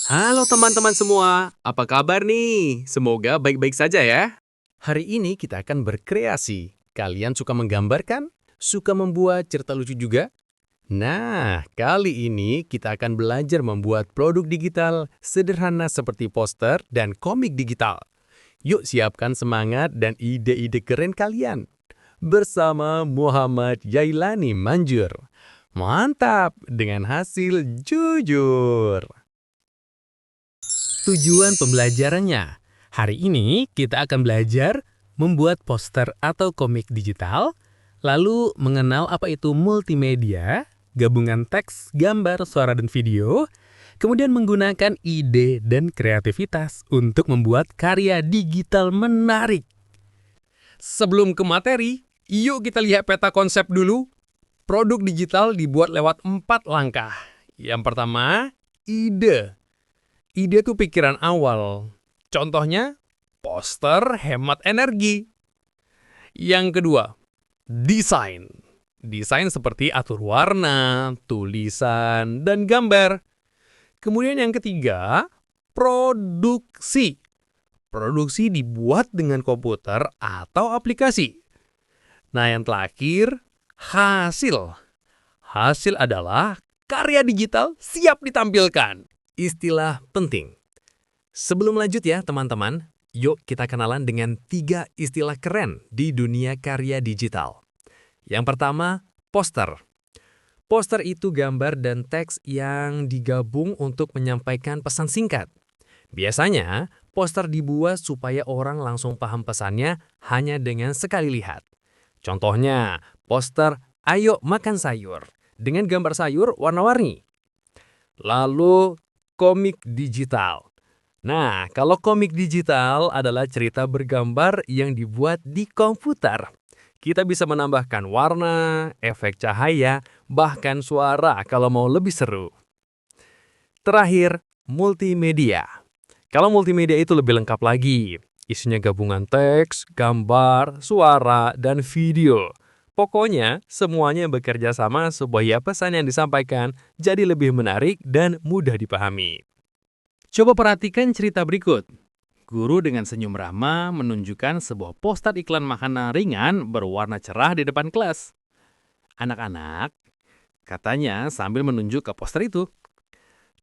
Halo teman-teman semua, apa kabar nih? Semoga baik-baik saja ya. Hari ini kita akan berkreasi. Kalian suka menggambar kan? Suka membuat cerita lucu juga? Nah, kali ini kita akan belajar membuat produk digital sederhana seperti poster dan komik digital. Yuk siapkan semangat dan ide-ide keren kalian. Bersama Muhammad Yailani Manjur. Mantap, dengan hasil jujur. Tujuan pembelajarannya. Hari ini kita akan belajar membuat poster atau komik digital, lalu mengenal apa itu multimedia, gabungan teks, gambar, suara, dan video, kemudian menggunakan ide dan kreativitas untuk membuat karya digital menarik. Sebelum ke materi, yuk kita lihat peta konsep dulu. Produk digital dibuat lewat 4 langkah. Yang pertama, ide. Ide itu pikiran awal. Contohnya, poster hemat energi. Yang kedua, desain. Desain seperti atur warna, tulisan, dan gambar. Kemudian yang ketiga, produksi. Produksi dibuat dengan komputer atau aplikasi. Nah, yang terakhir, hasil. Hasil adalah karya digital siap ditampilkan. Istilah penting. Sebelum lanjut ya teman-teman, yuk kita kenalan dengan 3 istilah keren di dunia karya digital. Yang pertama, poster. Poster itu gambar dan teks yang digabung untuk menyampaikan pesan singkat. Biasanya, poster dibuat supaya orang langsung paham pesannya hanya dengan sekali lihat. Contohnya, poster "Ayo makan sayur" dengan gambar sayur warna-warni. Lalu, komik digital. Nah, kalau komik digital adalah cerita bergambar yang dibuat di komputer. Kita bisa menambahkan warna, efek cahaya, bahkan suara kalau mau lebih seru. Terakhir, multimedia. Kalau multimedia itu lebih lengkap lagi. Isinya gabungan teks, gambar, suara, dan video. Pokoknya, semuanya bekerja sama supaya pesan yang disampaikan jadi lebih menarik dan mudah dipahami. Coba perhatikan cerita berikut. Guru dengan senyum ramah menunjukkan sebuah poster iklan makanan ringan berwarna cerah di depan kelas. Anak-anak, katanya sambil menunjuk ke poster itu.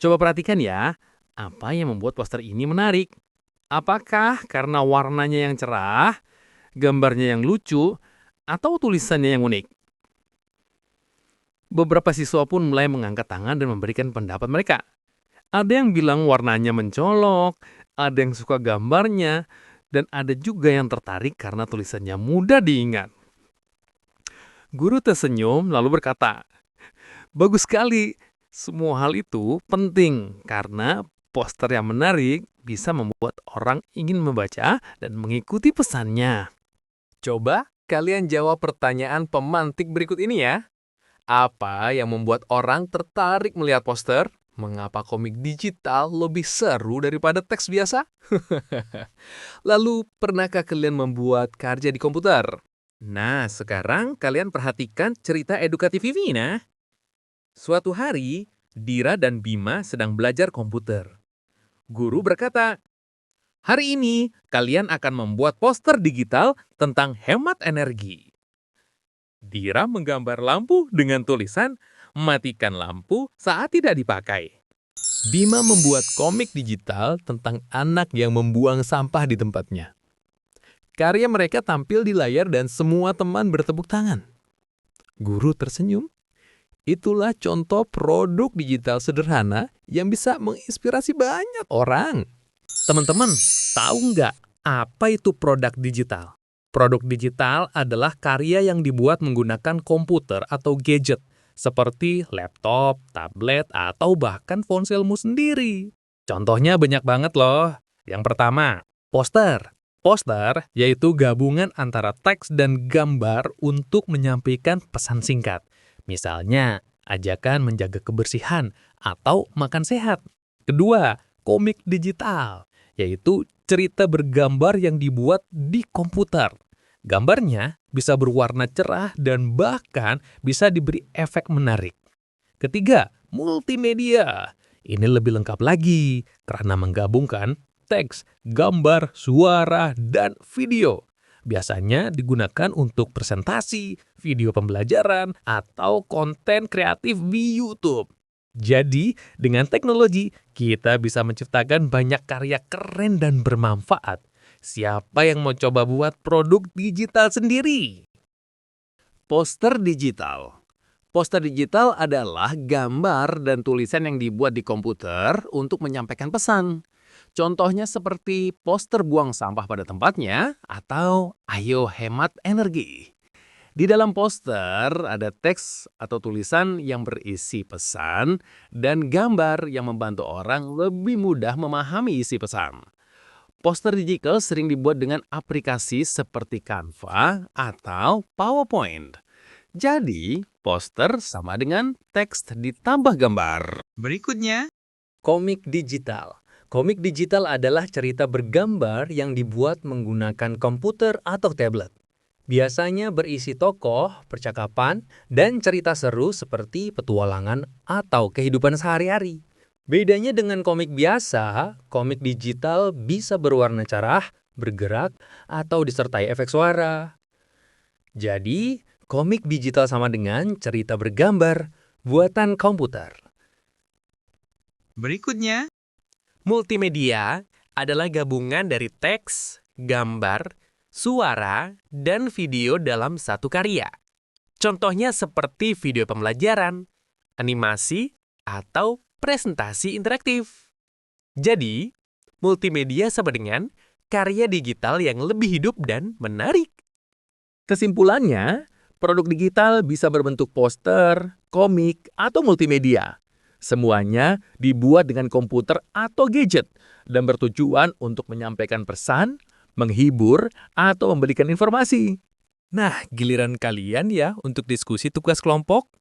Coba perhatikan ya, apa yang membuat poster ini menarik? Apakah karena warnanya yang cerah, gambarnya yang lucu, atau tulisannya yang unik? Beberapa siswa pun mulai mengangkat tangan dan memberikan pendapat mereka. Ada yang bilang warnanya mencolok, ada yang suka gambarnya, dan ada juga yang tertarik karena tulisannya mudah diingat. Guru tersenyum lalu berkata, "Bagus sekali, semua hal itu penting karena poster yang menarik bisa membuat orang ingin membaca dan mengikuti pesannya." Coba kalian jawab pertanyaan pemantik berikut ini ya. Apa yang membuat orang tertarik melihat poster? Mengapa komik digital lebih seru daripada teks biasa? Lalu, pernahkah kalian membuat karya di komputer? Nah, sekarang kalian perhatikan cerita edukatif ini nah. Suatu hari, Dira dan Bima sedang belajar komputer. Guru berkata, "Hari ini kalian akan membuat poster digital tentang hemat energi." Dira menggambar lampu dengan tulisan, "Matikan lampu saat tidak dipakai." Bima membuat komik digital tentang anak yang membuang sampah di tempatnya. Karya mereka tampil di layar dan semua teman bertepuk tangan. Guru tersenyum. Itulah contoh produk digital sederhana yang bisa menginspirasi banyak orang. Teman-teman, tahu nggak apa itu produk digital? Produk digital adalah karya yang dibuat menggunakan komputer atau gadget, seperti laptop, tablet, atau bahkan ponselmu sendiri. Contohnya banyak banget loh. Yang pertama, poster. Poster yaitu gabungan antara teks dan gambar untuk menyampaikan pesan singkat. Misalnya, ajakan menjaga kebersihan atau makan sehat. Kedua, komik digital, yaitu cerita bergambar yang dibuat di komputer. Gambarnya bisa berwarna cerah dan bahkan bisa diberi efek menarik. Ketiga, multimedia, Ini lebih lengkap lagi karena menggabungkan teks, gambar, suara, dan video. Biasanya digunakan untuk presentasi, video pembelajaran, atau konten kreatif di YouTube. Jadi, dengan teknologi, kita bisa menciptakan banyak karya keren dan bermanfaat. Siapa yang mau coba buat produk digital sendiri? Poster digital. Poster digital adalah gambar dan tulisan yang dibuat di komputer untuk menyampaikan pesan. Contohnya seperti poster buang sampah pada tempatnya atau ayo hemat energi. Di dalam poster ada teks atau tulisan yang berisi pesan dan gambar yang membantu orang lebih mudah memahami isi pesan. Poster digital sering dibuat dengan aplikasi seperti Canva atau PowerPoint. Jadi, poster sama dengan teks ditambah gambar. Berikutnya, Komik digital. Komik digital adalah cerita bergambar yang dibuat menggunakan komputer atau tablet. Biasanya berisi tokoh, percakapan, dan cerita seru seperti petualangan atau kehidupan sehari-hari. Bedanya dengan komik biasa, komik digital bisa berwarna cerah, bergerak, atau disertai efek suara. Jadi, komik digital sama dengan cerita bergambar buatan komputer. berikutnya, Multimedia adalah gabungan dari teks, gambar, suara, dan video dalam satu karya. Contohnya seperti video pembelajaran, animasi, atau presentasi interaktif. Jadi, multimedia sama dengan karya digital yang lebih hidup dan menarik. Kesimpulannya, produk digital bisa berbentuk poster, komik, atau multimedia. Semuanya dibuat dengan komputer atau gadget dan bertujuan untuk menyampaikan pesan, menghibur, atau memberikan informasi. Nah, giliran kalian ya untuk diskusi tugas kelompok.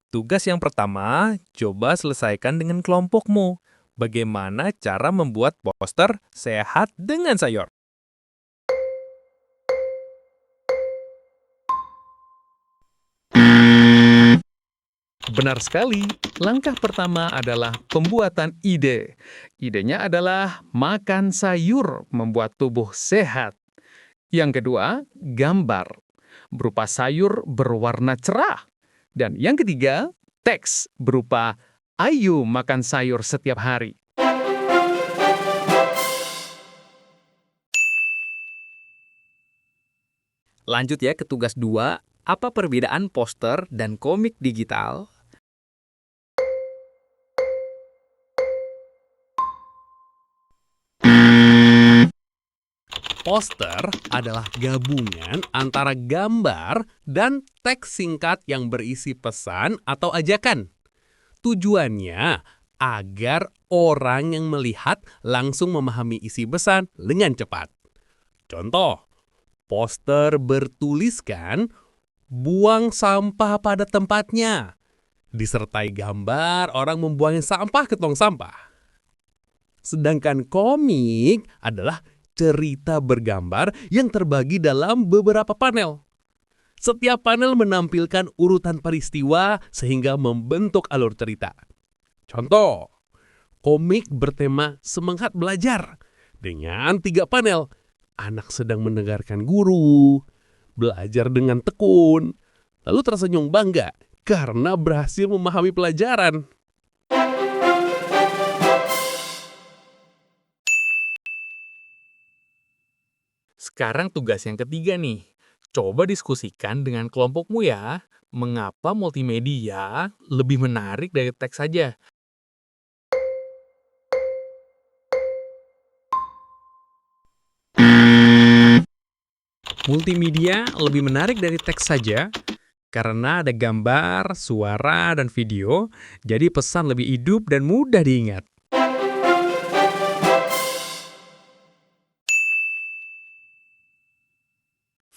Tugas yang pertama, coba selesaikan dengan kelompokmu. Bagaimana cara membuat poster sehat dengan sayur? Benar sekali. Langkah pertama adalah pembuatan ide. Idenya adalah makan sayur membuat tubuh sehat. Yang kedua, gambar berupa sayur berwarna cerah. Dan yang ketiga, teks berupa ayo makan sayur setiap hari. Lanjut ya ke tugas 2, apa perbedaan poster dan komik digital? Poster adalah gabungan antara gambar dan teks singkat yang berisi pesan atau ajakan. Tujuannya agar orang yang melihat langsung memahami isi pesan dengan cepat. Contoh, poster bertuliskan buang sampah pada tempatnya, disertai gambar orang membuang sampah ke tong sampah. Sedangkan komik adalah cerita bergambar yang terbagi dalam beberapa panel. Setiap panel menampilkan urutan peristiwa sehingga membentuk alur cerita. Contoh, komik bertema semangat belajar dengan 3 panel. Anak sedang mendengarkan guru, belajar dengan tekun, lalu tersenyum bangga karena berhasil memahami pelajaran. Sekarang tugas yang ketiga nih. Coba diskusikan dengan kelompokmu ya. Mengapa multimedia lebih menarik dari teks saja? Multimedia lebih menarik dari teks saja karena ada gambar, suara, dan video, jadi pesan lebih hidup dan mudah diingat.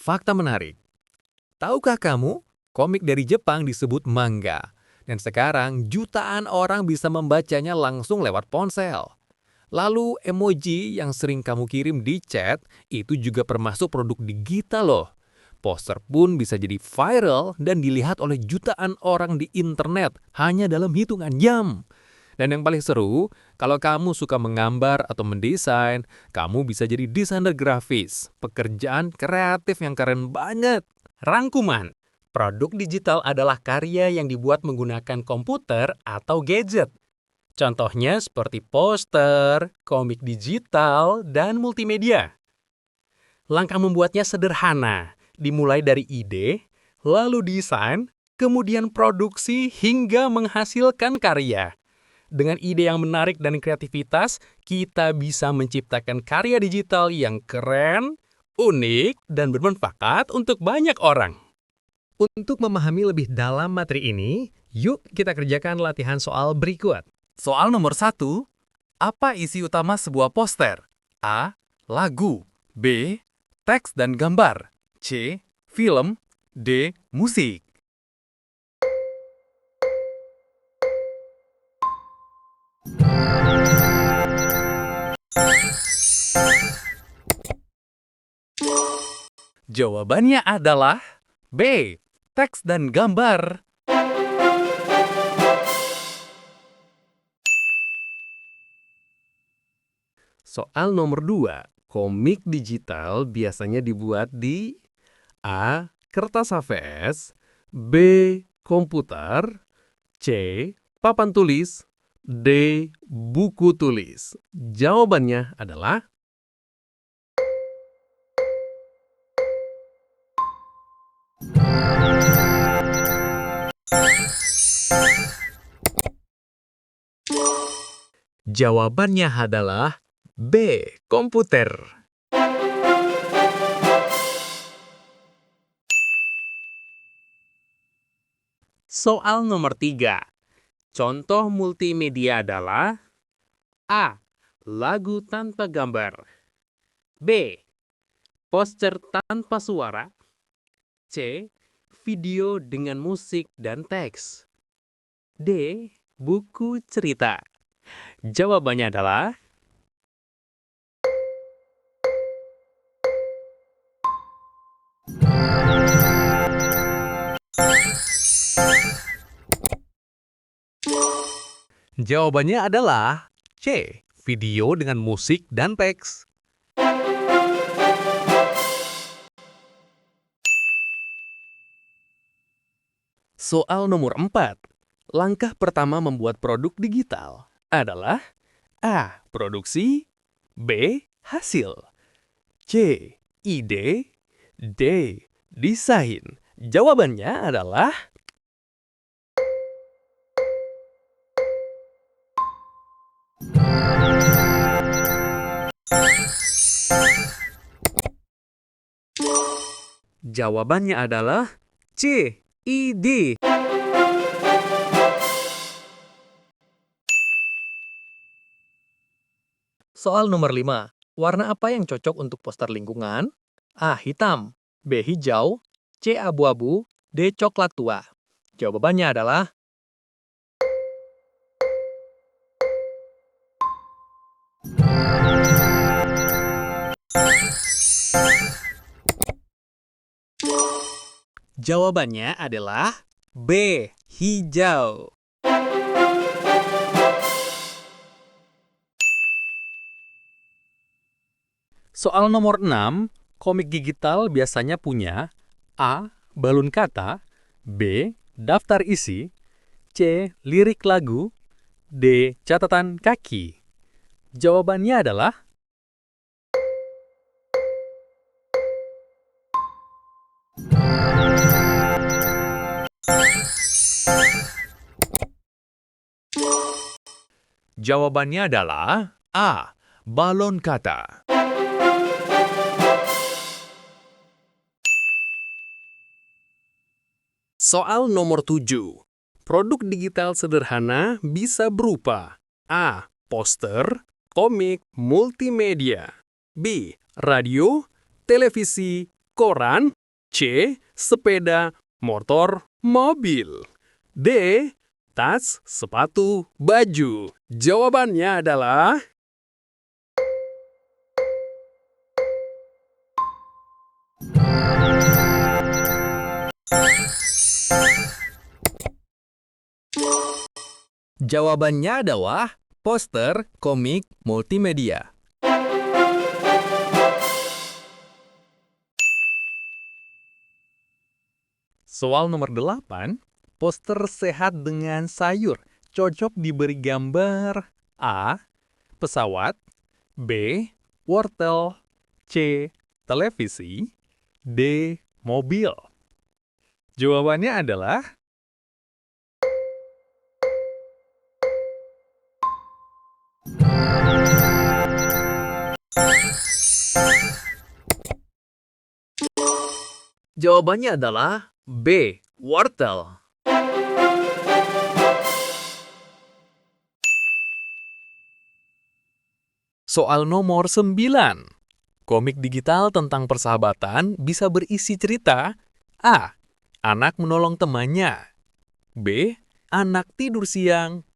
Fakta menarik. Tahukah kamu, komik dari Jepang disebut manga, dan sekarang jutaan orang bisa membacanya langsung lewat ponsel. Lalu emoji yang sering kamu kirim di chat itu juga termasuk produk digital loh. Poster pun bisa jadi viral dan dilihat oleh jutaan orang di internet hanya dalam hitungan jam. Dan yang paling seru, kalau kamu suka menggambar atau mendesain, kamu bisa jadi desainer grafis. Pekerjaan kreatif yang keren banget. Rangkuman. Produk digital adalah karya yang dibuat menggunakan komputer atau gadget. Contohnya seperti poster, komik digital, dan multimedia. Langkah membuatnya sederhana, dimulai dari ide, lalu desain, kemudian produksi hingga menghasilkan karya. Dengan ide yang menarik dan kreativitas, kita bisa menciptakan karya digital yang keren, unik, dan bermanfaat untuk banyak orang. Untuk memahami lebih dalam materi ini, yuk kita kerjakan latihan soal berikut. Soal nomor 1, apa isi utama sebuah poster? A. Lagu. B. Teks dan gambar. C. Film. D. Musik. Jawabannya adalah B. Teks dan gambar. Soal nomor 2. Komik digital biasanya dibuat di A. Kertas HVS, B. Komputer, C. Papan tulis, D. Buku tulis. Jawabannya adalah Jawabannya adalah B. Komputer. Soal nomor 3. Contoh multimedia adalah A. Lagu tanpa gambar, B. Poster tanpa suara, C. Video dengan musik dan teks, D. Buku cerita. Jawabannya adalah Jawabannya adalah C. Video dengan musik dan teks. Soal nomor 4. Langkah pertama membuat produk digital adalah A. Produksi, B. Hasil, C. Ide, D. Desain. Jawabannya adalah Jawabannya adalah C. Ide. Soal nomor 5. Warna apa yang cocok untuk poster lingkungan? A. Hitam, B. Hijau, C. Abu-abu, D. Coklat tua. Jawabannya adalah Jawabannya adalah B. Hijau. Soal nomor 6, komik digital biasanya punya A. Balun kata, B. Daftar isi, C. Lirik lagu, D. Catatan kaki. Jawabannya adalah Jawabannya adalah A. Balon kata. Soal nomor 7. Produk digital sederhana bisa berupa A. Poster, komik, multimedia, B. Radio, televisi, koran, C. Sepeda, motor, mobil, D. Tas, sepatu, baju. Jawabannya adalah Jawabannya adalah poster komik multimedia. Soal nomor 8, poster sehat dengan sayur cocok diberi gambar A. Pesawat, B. Wortel, C. Televisi, D. Mobil. Jawabannya adalah B. Wortel. Soal nomor 9. Komik digital tentang persahabatan bisa berisi cerita A. Anak menolong temannya, B. Anak tidur siang,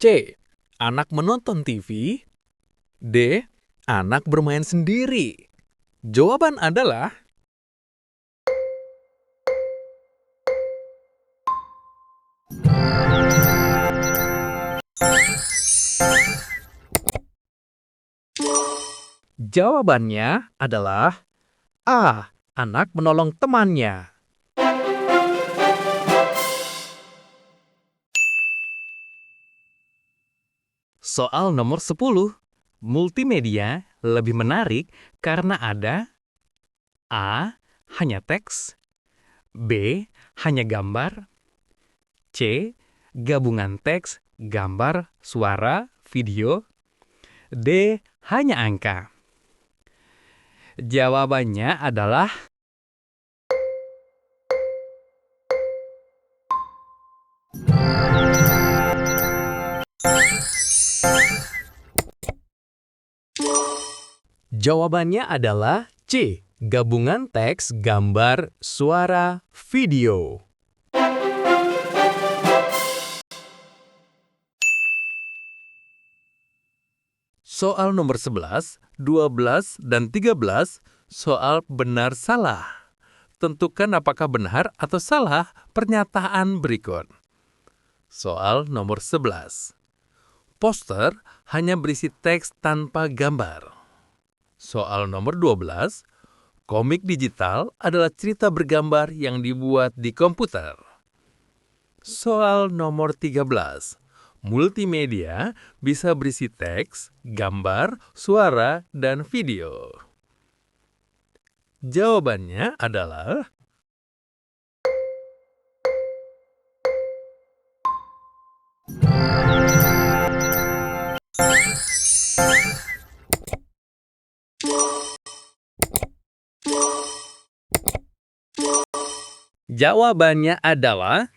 C. Anak menonton TV, D. Anak bermain sendiri. Jawaban adalah jawabannya adalah A. Anak menolong temannya. Soal nomor 10. Multimedia lebih menarik karena ada A. Hanya teks, B. Hanya gambar, C. Gabungan teks, gambar, suara, video, D. Hanya angka. Jawabannya adalah C. Gabungan teks, gambar, suara, video. Soal nomor 11, 12, dan 13, soal benar salah. Tentukan apakah benar atau salah pernyataan berikut. Soal nomor 11. Poster hanya berisi teks tanpa gambar. Soal nomor 12. Komik digital adalah cerita bergambar yang dibuat di komputer. Soal nomor 13. Multimedia bisa berisi teks, gambar, suara, dan video. Jawabannya adalah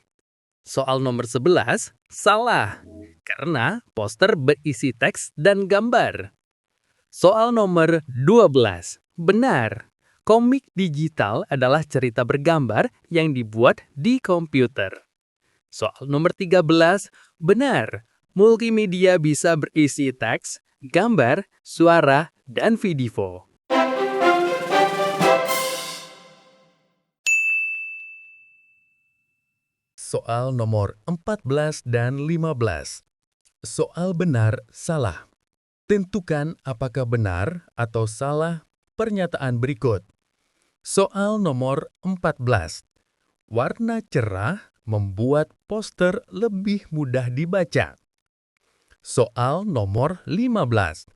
soal nomor 11 salah karena poster berisi teks dan gambar. Soal nomor 12 benar. Komik digital adalah cerita bergambar yang dibuat di komputer. Soal nomor 13 benar. Multimedia bisa berisi teks, gambar, suara, dan video. Soal nomor 14 dan 15. Soal benar salah. Tentukan apakah benar atau salah pernyataan berikut. Soal nomor 14. Warna cerah membuat poster lebih mudah dibaca. Soal nomor 15.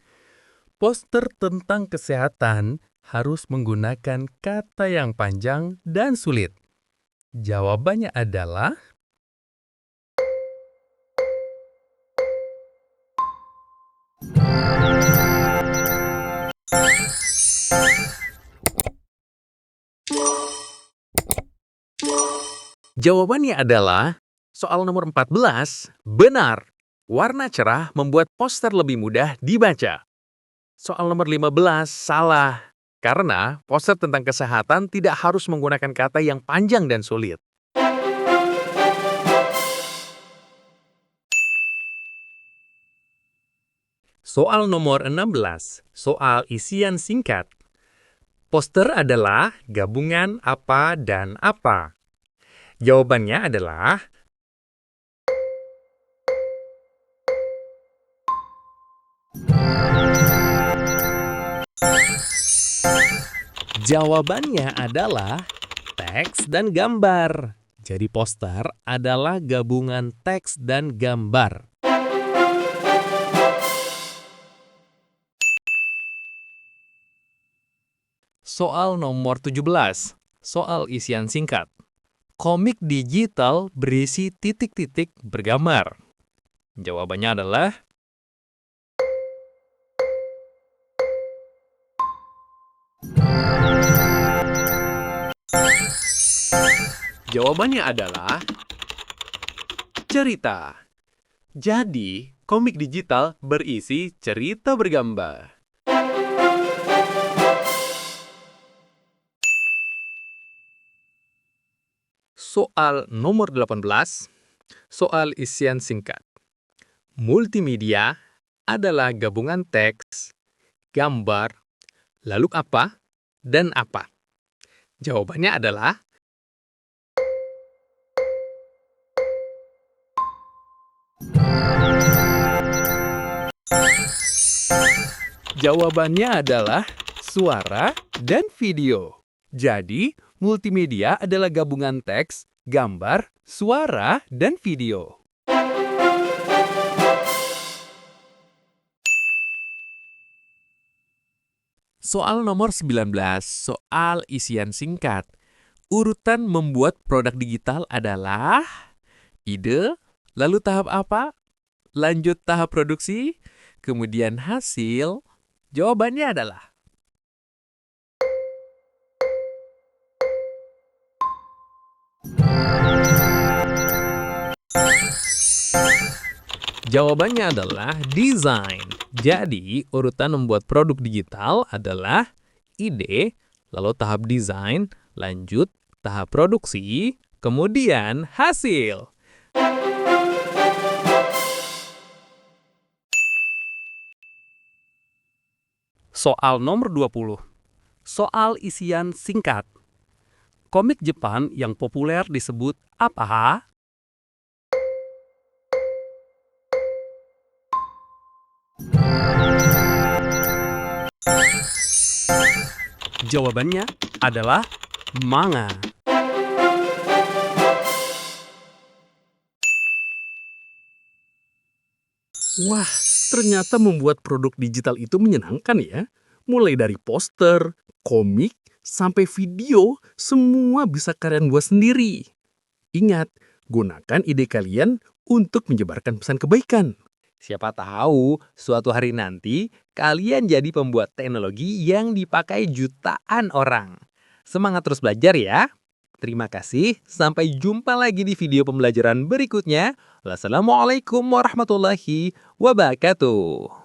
Poster tentang kesehatan harus menggunakan kata yang panjang dan sulit. Jawabannya adalah soal nomor 14, benar. Warna cerah membuat poster lebih mudah dibaca. Soal nomor 15, salah. Karena poster tentang kesehatan tidak harus menggunakan kata yang panjang dan sulit. Soal nomor 16, soal isian singkat. Poster adalah gabungan apa dan apa. Jawabannya adalah Jawabannya adalah teks dan gambar. Jadi poster adalah gabungan teks dan gambar. Soal nomor 17. Soal isian singkat. Komik digital berisi titik-titik bergambar. Jawabannya adalah cerita. Jadi, komik digital berisi cerita bergambar. Soal nomor 18. Soal isian singkat. Multimedia adalah gabungan teks, gambar, lalu apa, dan apa. Jawabannya adalah suara dan video. Jadi, multimedia adalah gabungan teks, gambar, suara, dan video. Soal nomor 19, soal isian singkat. Urutan membuat produk digital adalah ide, lalu tahap apa, lanjut tahap produksi, kemudian hasil. Jawabannya adalah desain. Jadi, urutan membuat produk digital adalah ide, lalu tahap desain, lanjut tahap produksi, kemudian hasil. Soal nomor 20. Soal isian singkat. Komik Jepang yang populer disebut apa? Jawabannya adalah manga. Wah, ternyata membuat produk digital itu menyenangkan ya. Mulai dari poster, komik, sampai video, semua bisa kalian buat sendiri. Ingat, gunakan ide kalian untuk menyebarkan pesan kebaikan. Siapa tahu suatu hari nanti kalian jadi pembuat teknologi yang dipakai jutaan orang. Semangat terus belajar ya. Terima kasih, sampai jumpa lagi di video pembelajaran berikutnya. Wassalamualaikum warahmatullahi wabarakatuh.